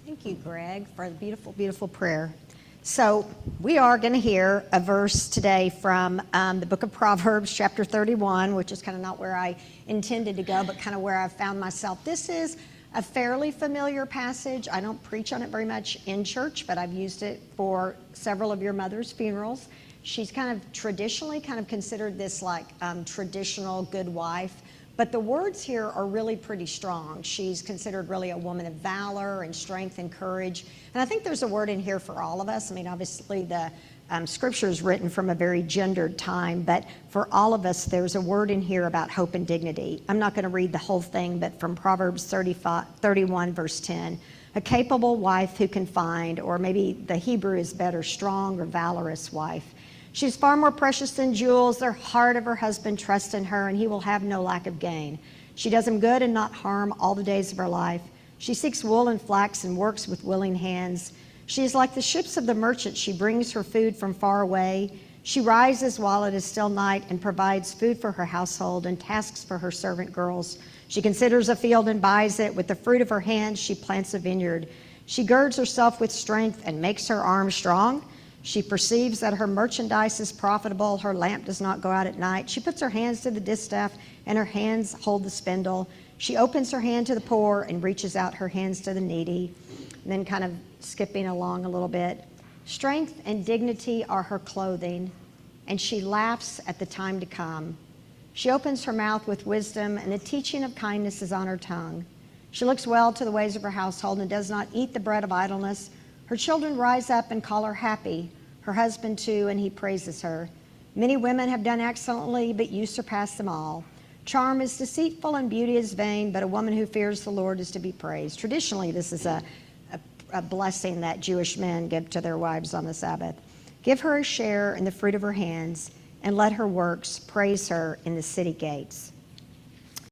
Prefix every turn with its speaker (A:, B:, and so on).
A: Thank you, Greg, for the beautiful, beautiful prayer. So we are going to hear a verse today from the book of Proverbs, chapter 31, which is kind of not where I intended to go, but kind of where I've found myself. This is a fairly familiar passage. I don't preach on it very much in church, but I've used it for several of your mother's funerals. She's kind of traditionally considered this like traditional good wife. But the words here are really pretty strong. She's considered really a woman of valor and strength and courage. And I think there's a word in here for all of us. I mean, obviously the scripture is written from a very gendered time, but for all of us, there's a word in here about hope and dignity. I'm not going to read the whole thing, but from Proverbs 31, verse 10, a capable wife who can find, or maybe the Hebrew is better, strong or valorous wife. She's far more precious than jewels. The heart of her husband trusts in her, and he will have no lack of gain. She does him good and not harm all the days of her life. She seeks wool and flax and works with willing hands. She is like the ships of the merchant. She brings her food from far away. She rises while it is still night and provides food for her household and tasks for her servant girls. She considers a field and buys it. With the fruit of her hands, she plants a vineyard. She girds herself with strength and makes her arm strong. She perceives that her merchandise is profitable. Her lamp does not go out at night. She puts her hands to the distaff, and her hands hold the spindle. She opens her hand to the poor and reaches out her hands to the needy. And then kind of skipping along a little bit. Strength and dignity are her clothing, and she laughs at the time to come. She opens her mouth with wisdom, and the teaching of kindness is on her tongue. She looks well to the ways of her household and does not eat the bread of idleness. Her children rise up and call her happy. Her husband too, and he praises her. Many women have done excellently, but you surpass them all. Charm is deceitful and beauty is vain, but a woman who fears the Lord is to be praised. Traditionally, this is a blessing that Jewish men give to their wives on the Sabbath. Give her a share in the fruit of her hands, and let her works praise her in the city gates.